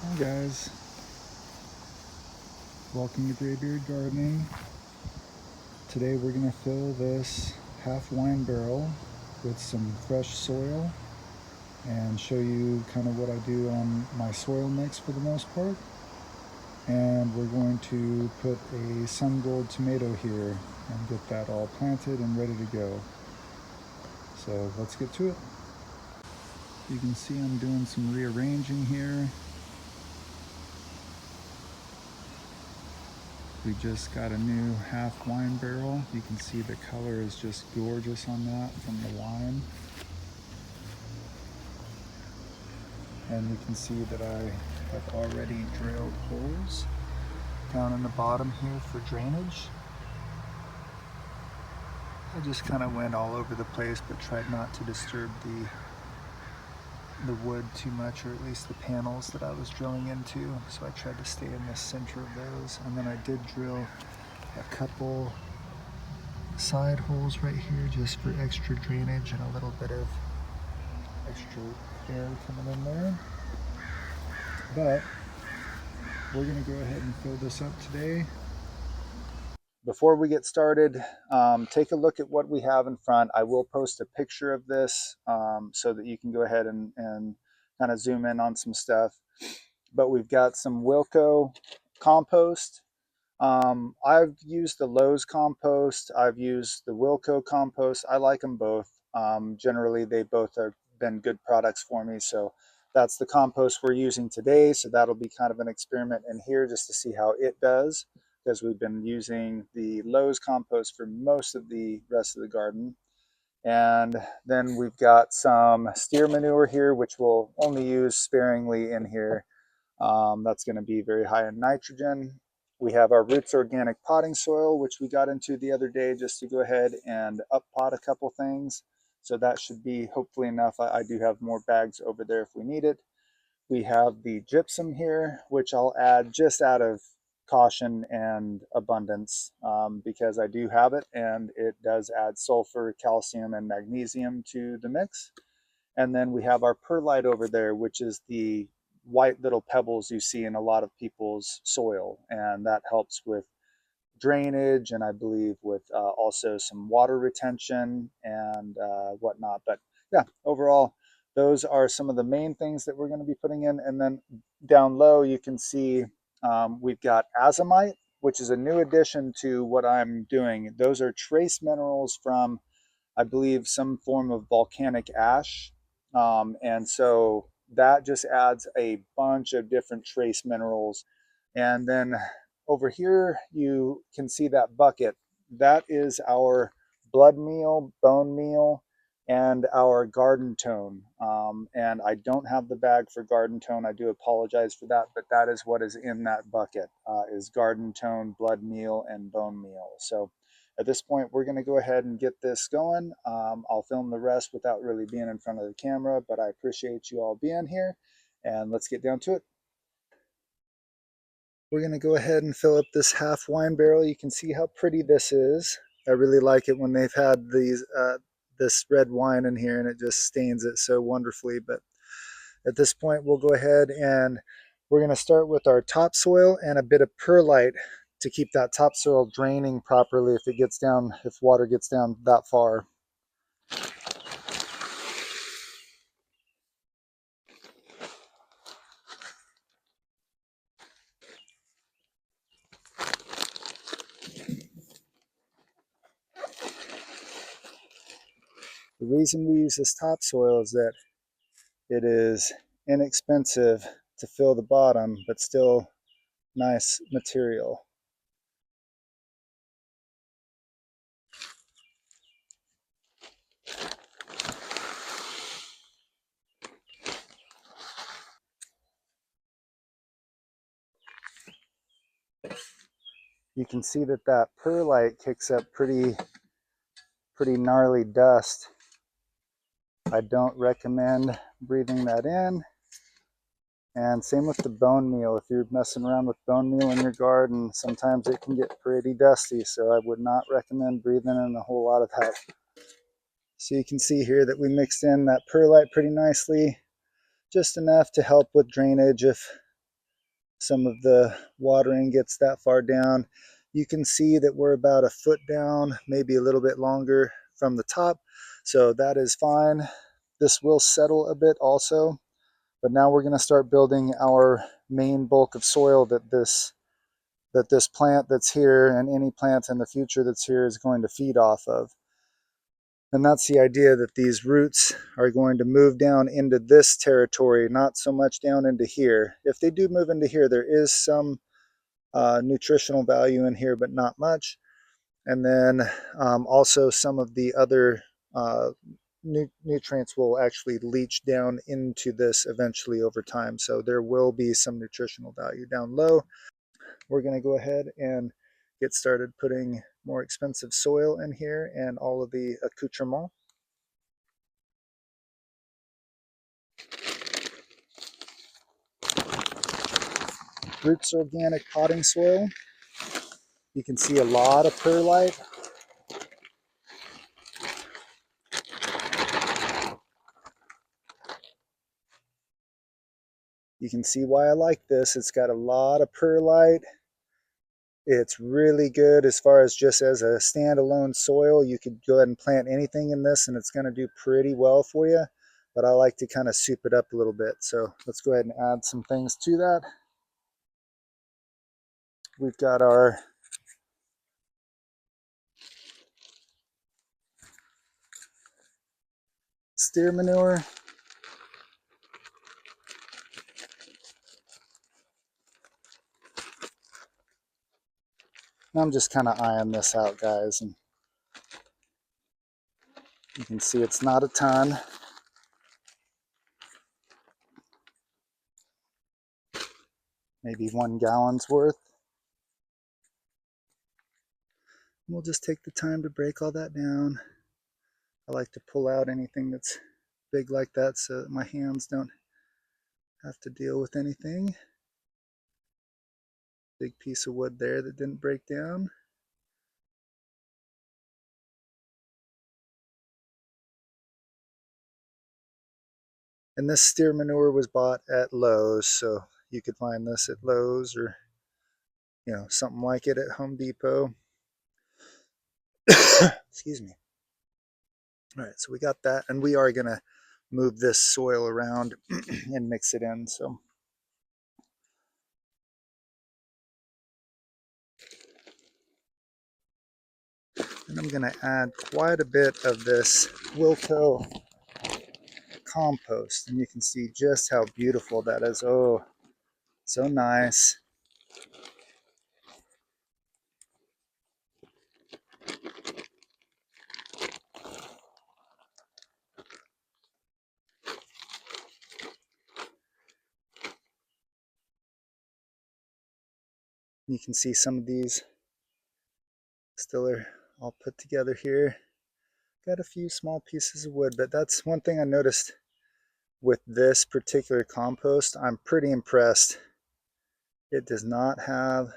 Hi guys, welcome to Graybeard Gardening. Today we're going to fill this half wine barrel with some fresh soil and show you kind of what I do on my soil mix for the most part. And we're going to put a sun gold tomato here and get that all planted and ready to go. So let's get to it. You can see I'm doing some rearranging here. We just got a new half wine barrel. You can see the color is just gorgeous on that from the wine. And you can see that I have already drilled holes down in the bottom here for drainage. I just kind of went all over the place, but tried not to disturb the wood too much, or at least the panels that I was drilling into. So I tried to stay in the center of those. And then I did drill a couple side holes right here just for extra drainage and a little bit of extra air coming in there. But we're going to go ahead and fill this up today. Before we get started, take a look at what we have in front. I will post a picture of this so that you can go ahead and kind of zoom in on some stuff. But we've got some Wilco compost. I've used the Lowe's compost. I've used the Wilco compost. I like them both. Generally, they both have been good products for me. So that's the compost we're using today. So that'll be kind of an experiment in here just to see how it does, because we've been using the Lowe's compost for most of the rest of the garden. And then we've got some steer manure here, which we'll only use sparingly in here. That's going to be very high in nitrogen. We have our Roots organic potting soil, which we got into the other day just to go ahead and up pot a couple things. So that should be hopefully enough. I do have more bags over there if we need it. We have the gypsum here, which I'll add just out of caution and abundance because I do have it, and it does add sulfur, calcium, and magnesium to the mix. And then we have our perlite over there, which is the white little pebbles you see in a lot of people's soil. And that helps with drainage and I believe with also some water retention and whatnot. But yeah, overall, those are some of the main things that we're going to be putting in. And then down low, you can see we've got azomite, which is a new addition to what I'm doing. Those are trace minerals from, I believe, some form of volcanic ash. And so that just adds a bunch of different trace minerals. And then over here, you can see that bucket. That is our blood meal, bone meal, and our garden tone. And I don't have the bag for garden tone. I do apologize for that, but that is what is in that bucket, is garden tone, blood meal, and bone meal. So at this point, we're going to go ahead and get this going. I'll film the rest without really being in front of the camera, but I appreciate you all being here, and let's get down to it. We're going to go ahead and fill up this half wine barrel. You can see how pretty this is. I really like it when they've had this red wine in here and it just stains it so wonderfully. But at this point, we'll go ahead and we're going to start with our topsoil and a bit of perlite to keep that topsoil draining properly if water gets down that far. The reason we use this topsoil is that it is inexpensive to fill the bottom, but still nice material. You can see that perlite kicks up pretty gnarly dust. I don't recommend breathing that in. And same with the bone meal. If you're messing around with bone meal in your garden, sometimes it can get pretty dusty. So I would not recommend breathing in a whole lot of that. So you can see here that we mixed in that perlite pretty nicely, just enough to help with drainage some of the watering gets that far down. You can see that we're about a foot down, maybe a little bit longer from the top. So that is fine. This will settle a bit also, but now we're going to start building our main bulk of soil that this plant that's here and any plant in the future that's here is going to feed off of. And that's the idea, that these roots are going to move down into this territory, not so much down into here. If they do move into here, there is some nutritional value in here, but not much. And then also some of the other nutrients will actually leach down into this eventually over time. So there will be some nutritional value down low. We're going to go ahead and get started putting more expensive soil in here and all of the accoutrement. Roots organic potting soil. You can see a lot of perlite. You can see why I like this. It's got a lot of perlite. It's really good as far as just as a standalone soil. You could go ahead and plant anything in this and it's going to do pretty well for you. But I like to kind of soup it up a little bit. So let's go ahead and add some things to that. We've got our steer manure. I'm just kind of eyeing this out, guys, and you can see it's not a ton. Maybe 1 gallon's worth. We'll just take the time to break all that down. I like to pull out anything that's big like that so that my hands don't have to deal with anything. Big piece of wood there that didn't break down. And this steer manure was bought at Lowe's, so you could find this at Lowe's or something like it at Home Depot. Excuse me. All right, so we got that, and we are gonna move this soil around and mix it in. So and I'm gonna add quite a bit of this Wilco compost, and you can see just how beautiful that is. Oh, so nice. You can see some of these still are all put together here. Got a few small pieces of wood, but that's one thing I noticed with this particular compost. I'm pretty impressed. It does not have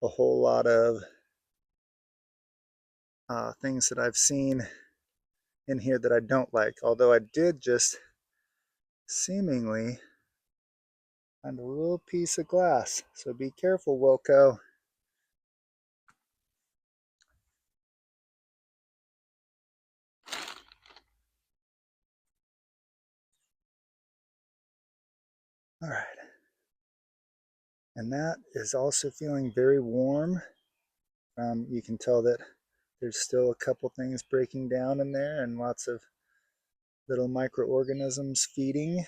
a whole lot of things that I've seen in here that I don't like, although I did just seemingly find a little piece of glass. So be careful, Wilco. All right. And that is also feeling very warm. You can tell that there's still a couple things breaking down in there and lots of little microorganisms feeding.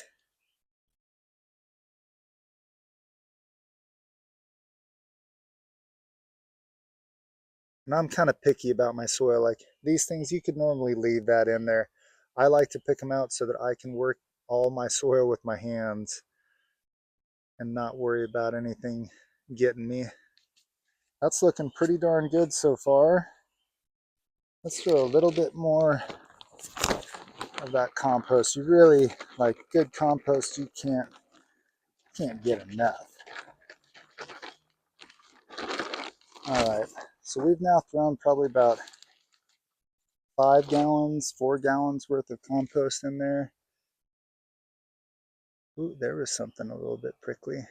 And I'm kind of picky about my soil. Like these things, you could normally leave that in there. I like to pick them out so that I can work all my soil with my hands and not worry about anything getting me. That's looking pretty darn good so far. Let's throw a little bit more of that compost. You really like good compost. You can't get enough. All right, so we've now thrown probably about 5 gallons, 4 gallons worth of compost in there. Ooh, there was something a little bit prickly.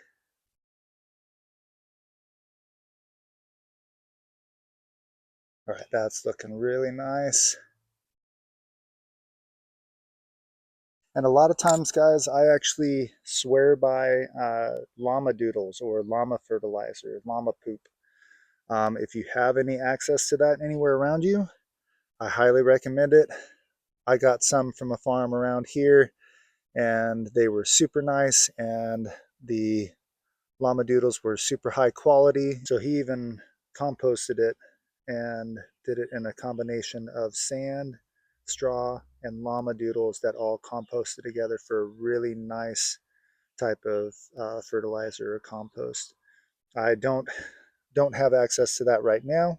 All right, that's looking really nice. And a lot of times, guys, I actually swear by llama doodles or llama fertilizer, llama poop. If you have any access to that anywhere around you, I highly recommend it. I got some from a farm around here and they were super nice, and the llama doodles were super high quality. So he even composted it and did it in a combination of sand, straw, and llama doodles that all composted together for a really nice type of fertilizer or compost. I don't have access to that right now,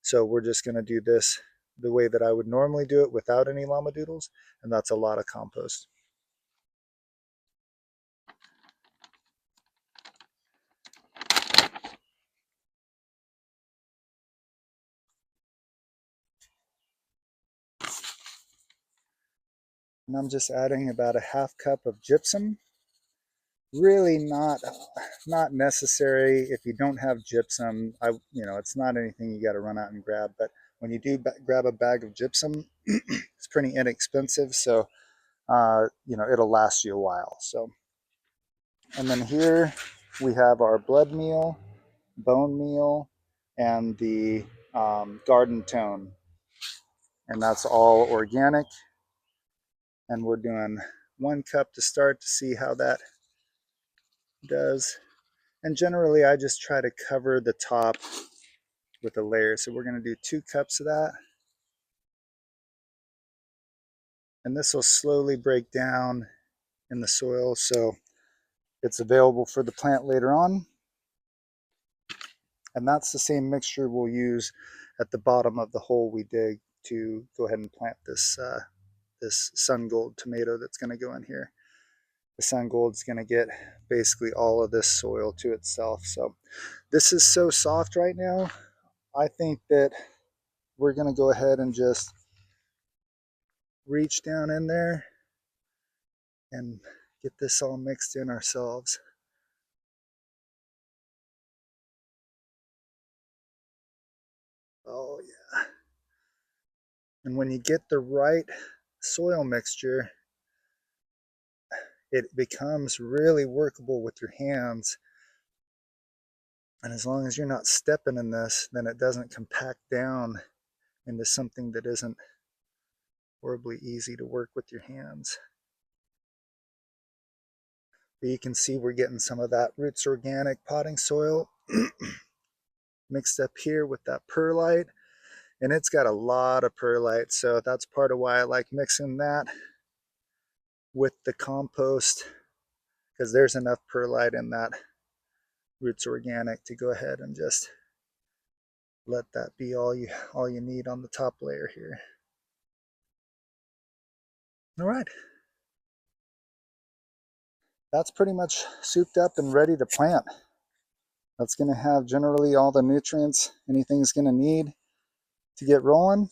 so we're just going to do this the way that I would normally do it without any llama doodles, and that's a lot of compost. And I'm just adding about a half cup of gypsum. Really not necessary if you don't have gypsum. It's not anything you got to run out and grab, but when you do grab a bag of gypsum, it's pretty inexpensive, so it'll last you a while. So, and then here we have our blood meal, bone meal, and the garden tone, and that's all organic. And we're doing 1 cup to start to see how that does. And generally, I just try to cover the top with a layer. So we're going to do 2 cups of that. And this will slowly break down in the soil so it's available for the plant later on. And that's the same mixture we'll use at the bottom of the hole we dig to go ahead and plant this sun gold tomato that's going to go in here. The sun gold is going to get basically all of this soil to itself. So this is so soft right now. I think that we're going to go ahead and just reach down in there and get this all mixed in ourselves. Oh yeah. And when you get the right soil mixture, it becomes really workable with your hands. And as long as you're not stepping in this, then it doesn't compact down into something that isn't horribly easy to work with your hands. But you can see we're getting some of that Roots Organic potting soil mixed up here with that perlite. And it's got a lot of perlite, so that's part of why I like mixing that with the compost, because there's enough perlite in that Roots Organic to go ahead and just let that be all you need on the top layer here. All right. That's pretty much souped up and ready to plant. That's going to have generally all the nutrients anything's going to need to get rolling.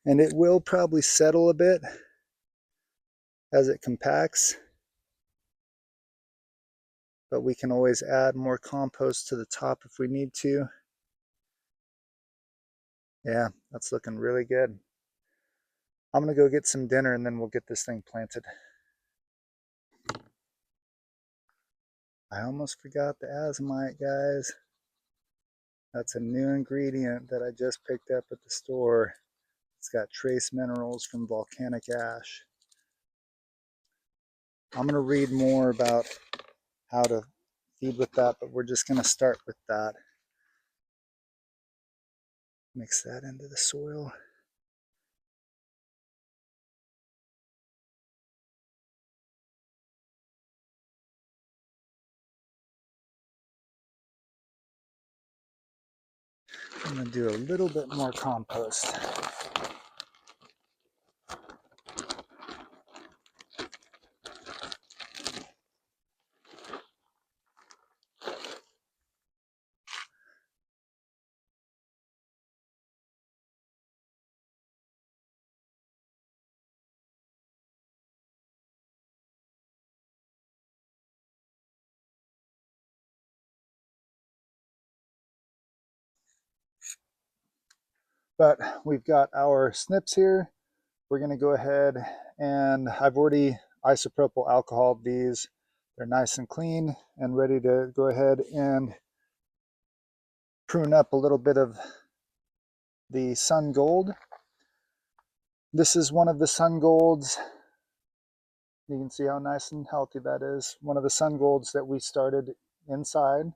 And it will probably settle a bit as it compacts, but we can always add more compost to the top if we need to. Yeah, that's looking really good. I'm gonna go get some dinner and then we'll get this thing planted. I almost forgot the azomite, guys. That's a new ingredient that I just picked up at the store. It's got trace minerals from volcanic ash. I'm gonna read more about how to feed with that, but we're just gonna start with that. Mix that into the soil. I'm gonna do a little bit more compost. But we've got our snips here. We're going to go ahead and I've already isopropyl alcoholed these. They're nice and clean and ready to go ahead and prune up a little bit of the sun gold. This is one of the sun golds. You can see how nice and healthy that is. One of the sun golds that we started inside.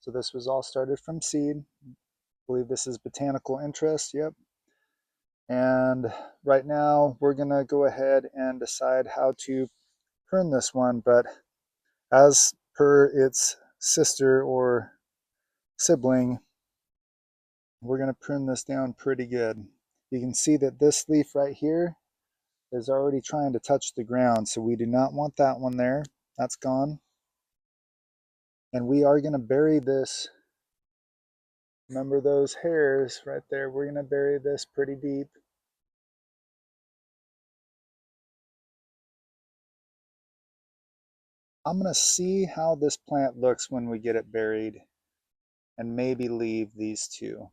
So this was all started from seed. I believe this is Botanical Interest. Yep. And right now we're going to go ahead and decide how to prune this one. But as per its sister or sibling, we're going to prune this down pretty good. You can see that this leaf right here is already trying to touch the ground, so we do not want that one there. That's gone. And we are going to bury this. Remember those hairs right there? We're going to bury this pretty deep. I'm going to see how this plant looks when we get it buried and maybe leave these two.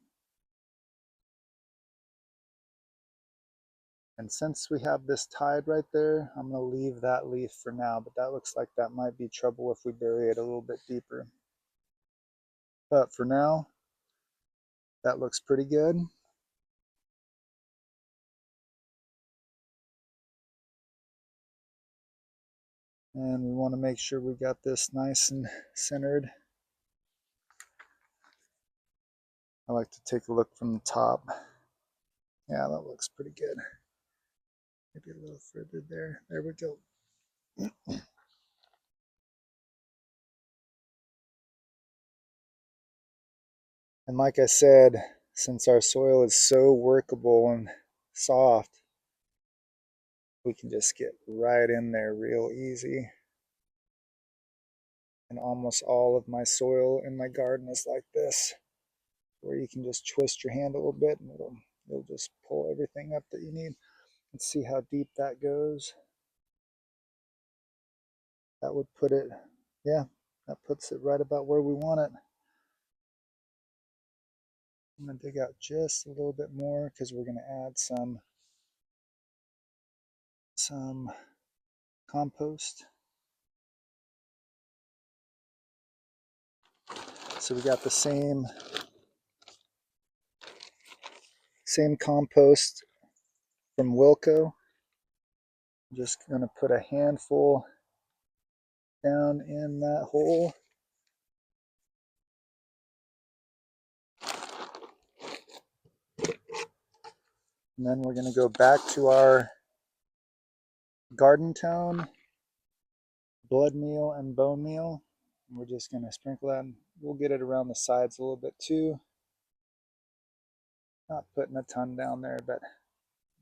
And since we have this tied right there, I'm going to leave that leaf for now, but that looks like that might be trouble if we bury it a little bit deeper. But for now, that looks pretty good. And we want to make sure we got this nice and centered. I like to take a look from the top. Yeah, that looks pretty good. Maybe a little further there. There we go. And like I said, since our soil is so workable and soft, we can just get right in there real easy. And almost all of my soil in my garden is like this, where you can just twist your hand a little bit and it'll just pull everything up that you need. Let's see how deep that goes. That would put it, yeah, that puts it right about where we want it. I'm going to dig out just a little bit more because we're going to add some compost. So we got the same compost from Wilco. I'm just going to put a handful down in that hole. And then we're going to go back to our garden tone, blood meal and bone meal. And we're just going to sprinkle that. We'll get it around the sides a little bit too. Not putting a ton down there, but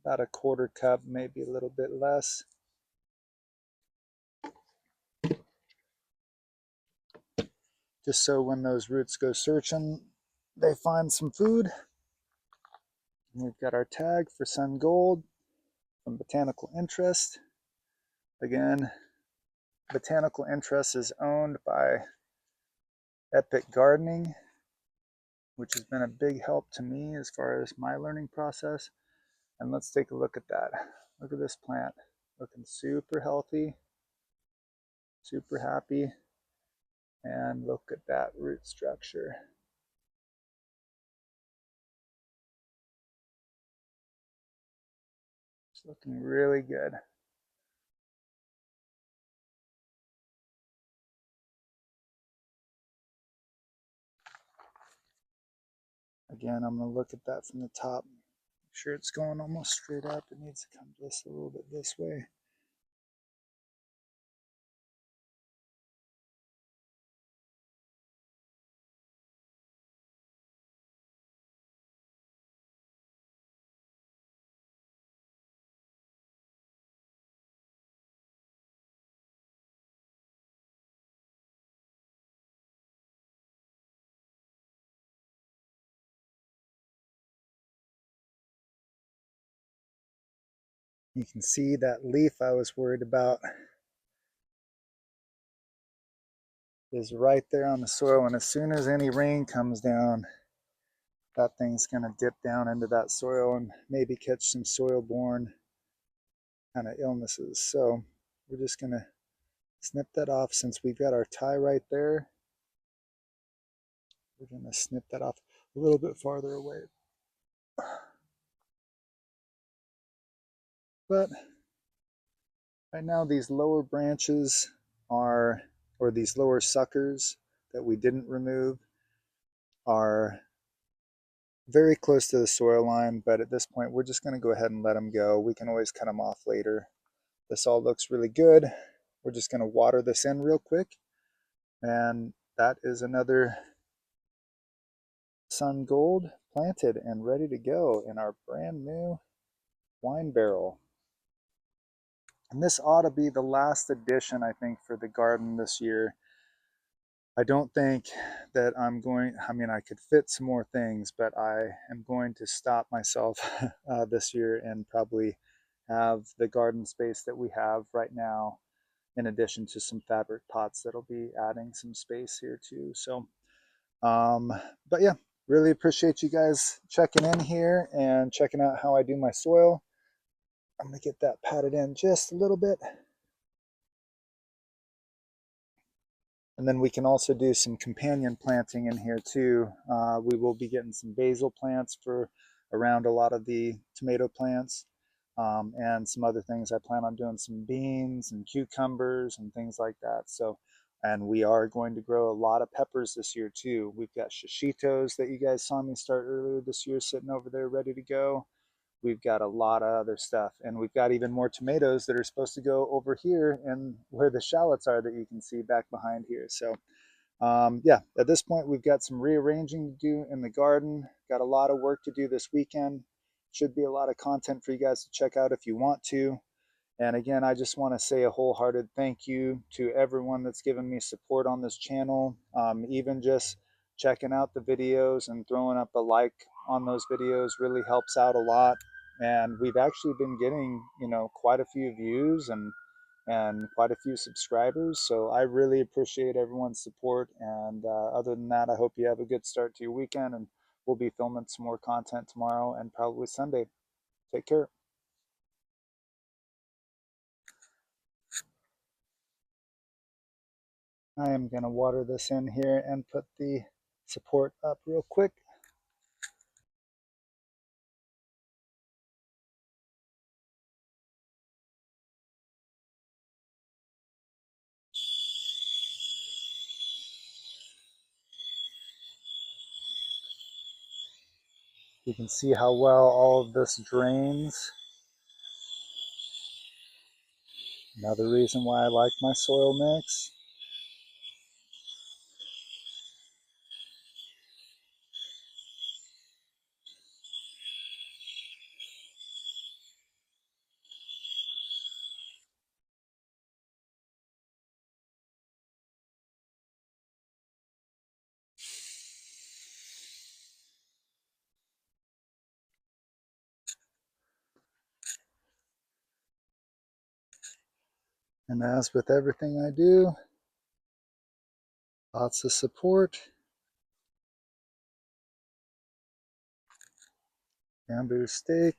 about a quarter cup, maybe a little bit less. Just so when those roots go searching, they find some food. And we've got our tag for Sun Gold from Botanical Interest. Again, Botanical Interest is owned by Epic Gardening, which has been a big help to me as far as my learning process. And let's take a look at that. Look at this plant, looking super healthy, super happy. And look at that root structure. It's looking really good. Again, I'm going to look at that from the top. Make sure it's going almost straight up. It needs to come just a little bit this way. You can see that leaf I was worried about is right there on the soil, and as soon as any rain comes down, that thing's going to dip down into that soil and maybe catch some soil-borne kind of illnesses. So we're just going to snip that off. Since we've got our tie right there, we're going to snip that off a little bit farther away. But right now these lower branches are, or these lower suckers that we didn't remove, are very close to the soil line, but at this point we're just going to go ahead and let them go. We can always cut them off later. This all looks really good. We're just going to water this in real quick, and that is another Sun Gold planted and ready to go in our brand new wine barrel. And this ought to be the last addition, I think, for the garden this year. I don't think that I'm going, I mean, I could fit some more things, but I am going to stop myself this year and probably have the garden space that we have right now, in addition to some fabric pots that'll be adding some space here too. So, but yeah, really appreciate you guys checking in here and checking out how I do my soil. I'm gonna get that patted in just a little bit. And then we can also do some companion planting in here too. We will be getting some basil plants for around a lot of the tomato plants, and some other things. I plan on doing some beans and cucumbers and things like that. So, and we are going to grow a lot of peppers this year too. We've got shishitos that you guys saw me start earlier this year sitting over there ready to go. We've got a lot of other stuff, and we've got even more tomatoes that are supposed to go over here and where the shallots are that you can see back behind here. So yeah, at this point we've got some rearranging to do in the garden. Got a lot of work to do this weekend. Should be a lot of content for you guys to check out if you want to. And again, I just want to say a wholehearted thank you to everyone that's given me support on this channel. Even just checking out the videos and throwing up a like on those videos really helps out a lot. And we've actually been getting, you know, quite a few views and quite a few subscribers. So I really appreciate everyone's support. And other than that, I hope you have a good start to your weekend. And we'll be filming some more content tomorrow and probably Sunday. Take care. I am going to water this in here and put the support up real quick. You can see how well all of this drains. Another reason why I like my soil mix. And as with everything I do, lots of support. Bamboo stake,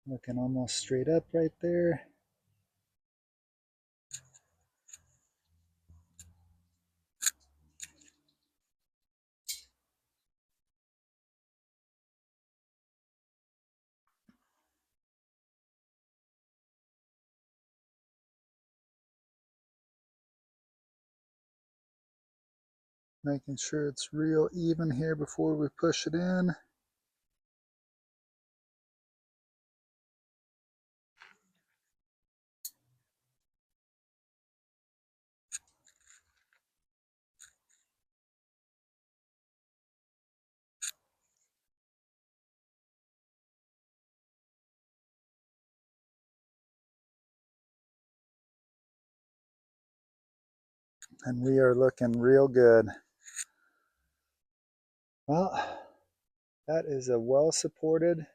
looking almost straight up right there. Making sure it's real even here before we push it in. And we are looking real good. Well, that is a well supported,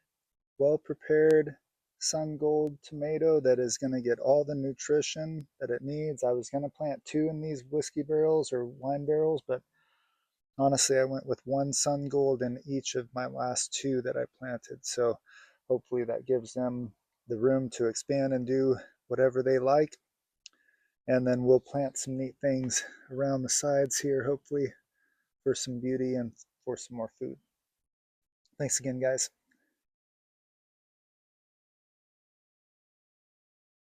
well prepared Sun Gold tomato that is going to get all the nutrition that it needs. I was going to plant 2 in these whiskey barrels or wine barrels, but Honestly, I went with one sun gold in each of my last two that I planted. So hopefully that gives them the room to expand and do whatever they like. And then we'll plant some neat things around the sides here, hopefully for some beauty and for some more food. Thanks again, guys.